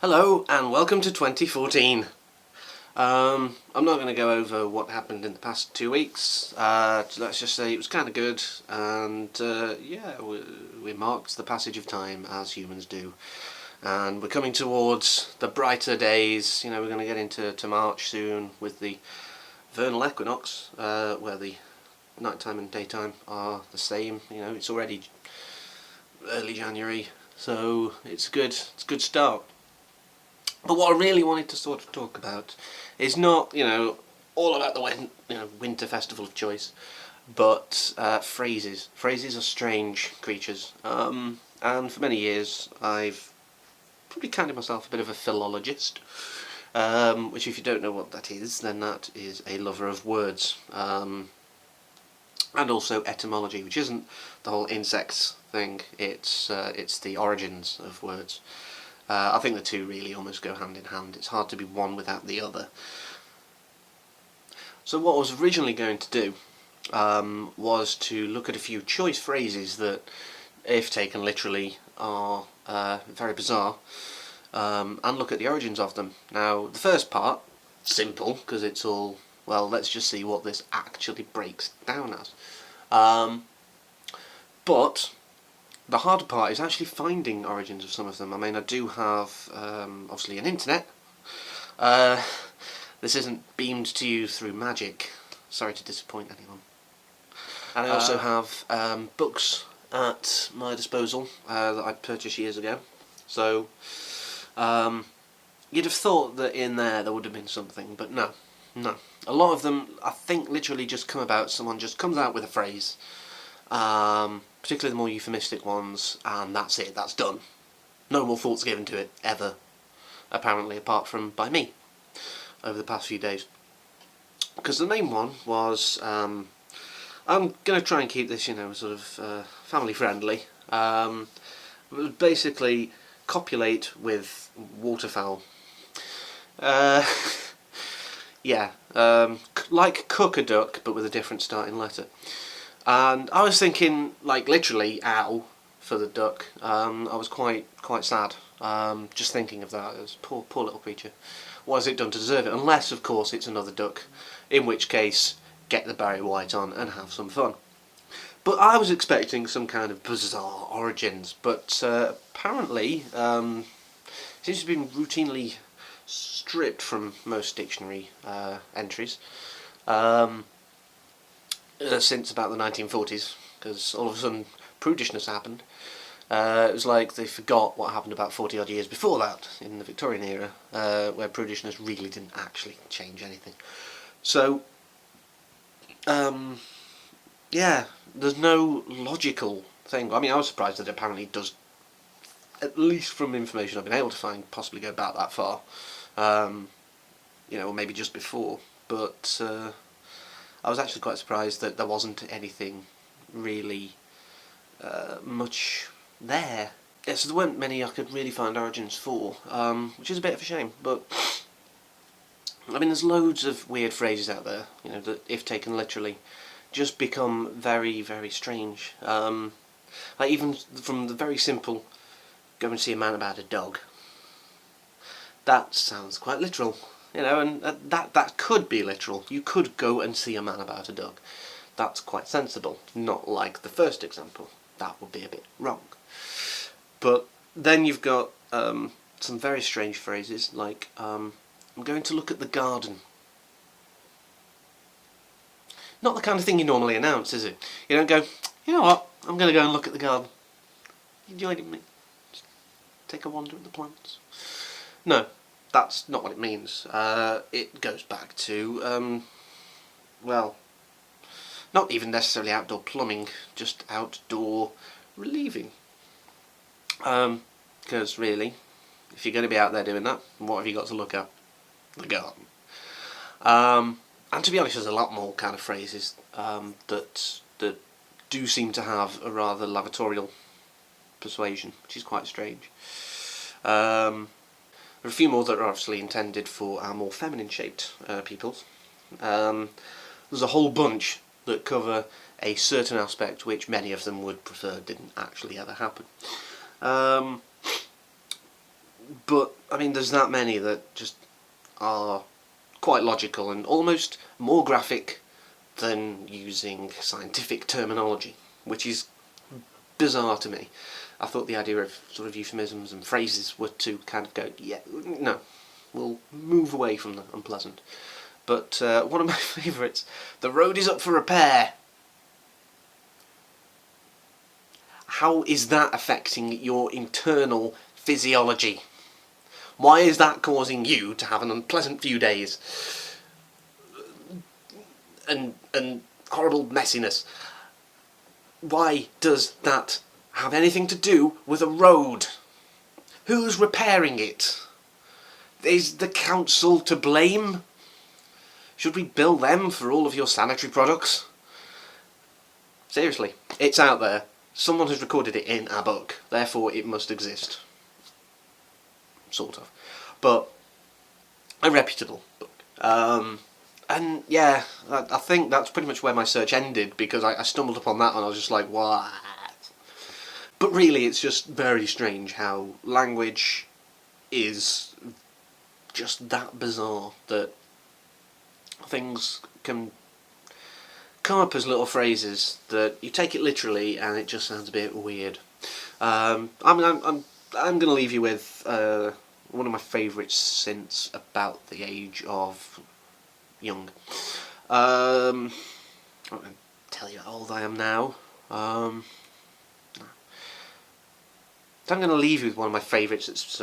Hello and welcome to 2014. I'm not going to go over what happened in the past 2 weeks. Let's just say it was kind of good, and yeah, we marked the passage of time as humans do. And we're coming towards the brighter days. You know, we're going to get into March soon with the vernal equinox, where the nighttime and daytime are the same. You know, it's already early January, so it's a good start. But what I really wanted to sort of talk about is not, all about the winter festival of choice, but phrases. Phrases are strange creatures, and for many years I've probably counted myself a bit of a philologist, which, if you don't know what that is, then that is a lover of words, and also etymology, which isn't the whole insects thing. It's the origins of words. I think the two really almost go hand in hand. It's hard to be one without the other. So what I was originally going to do was to look at a few choice phrases that, if taken literally, are very bizarre, and look at the origins of them. Now, the first part, simple, because it's all, well, let's just see what this actually breaks down as. But the harder part is actually finding origins of some of them. I mean, I do have, obviously, an internet. This isn't beamed to you through magic. Sorry to disappoint anyone. And I also have books at my disposal that I purchased years ago. So, you'd have thought that in there would have been something, but no. A lot of them, I think, literally just come about. Someone just comes out with a phrase. Particularly the more euphemistic ones, and that's it, that's done. No more thoughts given to it, ever, apparently, apart from by me, over the past few days. Because the main one was, I'm going to try and keep this, sort of family friendly. It was basically copulate with waterfowl. Yeah, like cook a duck, but with a different starting letter. And I was thinking, like, literally, ow, for the duck. I was quite sad, just thinking of that. It was poor little creature. What has it done to deserve it? Unless, of course, it's another duck, in which case, get the Barry White on and have some fun. But I was expecting some kind of bizarre origins, but apparently, seems to have been routinely stripped from most dictionary entries. Since about the 1940s, because all of a sudden prudishness happened. It was like they forgot what happened about 40 odd years before that, in the Victorian era, where prudishness really didn't actually change anything. So, yeah, there's no logical thing. I mean, I was surprised that it apparently does, at least from information I've been able to find, possibly go back that far. Or maybe just before, but I was actually quite surprised that there wasn't anything really much there. Yeah, so there weren't many I could really find origins for, which is a bit of a shame, but I mean, there's loads of weird phrases out there, that, if taken literally, just become very, very strange. Like, even from the very simple, go and see a man about a dog. That sounds quite literal. And that could be literal. You could go and see a man about a dog. That's quite sensible. Not like the first example. That would be a bit wrong. But then you've got some very strange phrases like, I'm going to look at the garden. Not the kind of thing you normally announce, is it? You don't go, you know what, I'm going to go and look at the garden. You joining me? Just take a wander at the plants. No. That's not what it means. It goes back to, well, not even necessarily outdoor plumbing, just outdoor relieving. Because really, if you're going to be out there doing that, what have you got to look at? The garden. And to be honest, there's a lot more kind of phrases that do seem to have a rather lavatorial persuasion, which is quite strange. There are a few more that are obviously intended for our more feminine-shaped peoples. There's a whole bunch that cover a certain aspect which many of them would prefer didn't actually ever happen. But, I mean, there's that many that just are quite logical and almost more graphic than using scientific terminology, which is bizarre to me. I thought the idea of sort of euphemisms and phrases were to kind of go, yeah, no, we'll move away from the unpleasant. But one of my favourites, the road is up for repair. How is that affecting your internal physiology? Why is that causing you to have an unpleasant few days? And horrible messiness. Why does that have anything to do with a road? Who's repairing it? Is the council to blame? Should we bill them for all of your sanitary products? Seriously, it's out there. Someone has recorded it in a book, therefore it must exist. Sort of. But a reputable book. And yeah, I think that's pretty much where my search ended, because I stumbled upon that and I was just like, what? But really, it's just very strange how language is just that bizarre that things can come up as little phrases that you take it literally and it just sounds a bit weird. I'm going to leave you with one of my favourites since about the age of young. I'm not going to tell you how old I am now. So I'm going to leave you with one of my favourites that's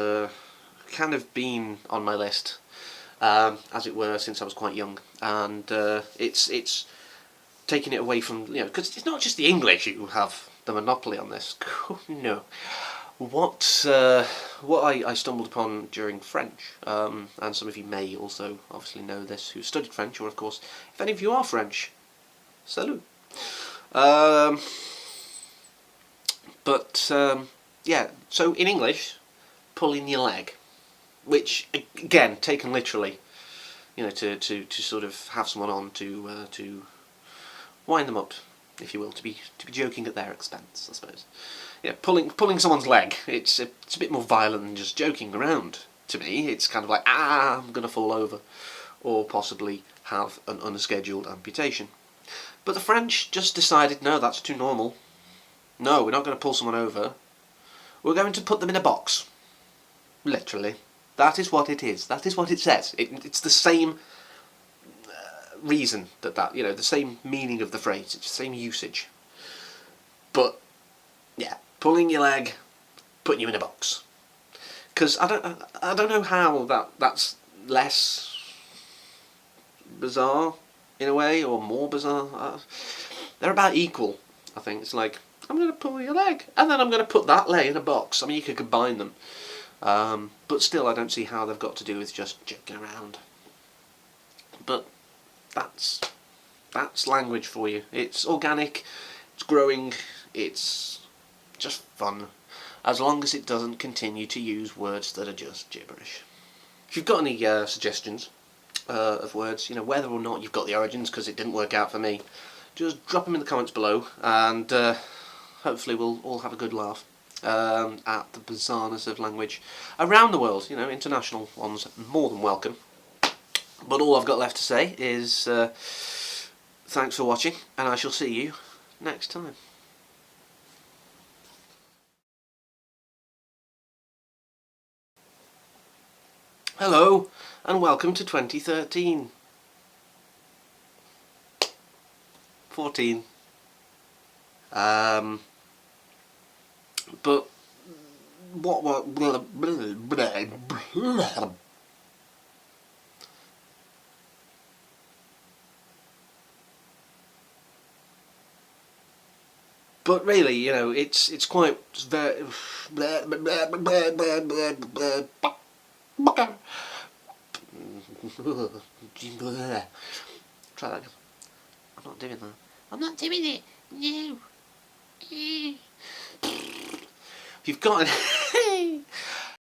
kind of been on my list, as it were, since I was quite young, and it's taking it away from, because it's not just the English who have the monopoly on this. No. What I stumbled upon during French, and some of you may also obviously know this who studied French, or of course, if any of you are French, salut. Yeah, so in English, pulling your leg, which again, taken literally, to sort of have someone on to wind them up, if you will, to be joking at their expense, I suppose. Yeah, pulling someone's leg, it's a bit more violent than just joking around. To me, it's kind of like, I'm gonna fall over, or possibly have an unscheduled amputation. But the French just decided, no, that's too normal. No, we're not going to pull someone over. We're going to put them in a box. Literally. That is what it is. That is what it says. It's the same reason the same meaning of the phrase. It's the same usage. But, yeah, pulling your leg, putting you in a box. Because I don't know how that's less bizarre, in a way, or more bizarre. They're about equal, I think. It's like, I'm going to pull your leg, and then I'm going to put that leg in a box. I mean, you could combine them. But still, I don't see how they've got to do with just joking around. But that's language for you. It's organic, it's growing, it's just fun, as long as it doesn't continue to use words that are just gibberish. If you've got any suggestions of words, whether or not you've got the origins, because it didn't work out for me, just drop them in the comments below, and hopefully we'll all have a good laugh at the bizarreness of language around the world. International ones more than welcome. But all I've got left to say is thanks for watching, and I shall see you next time. Hello, and welcome to 2013. 14. But But really, it's quite very. Try that again. I'm not doing that. I'm not doing it. No. If you've got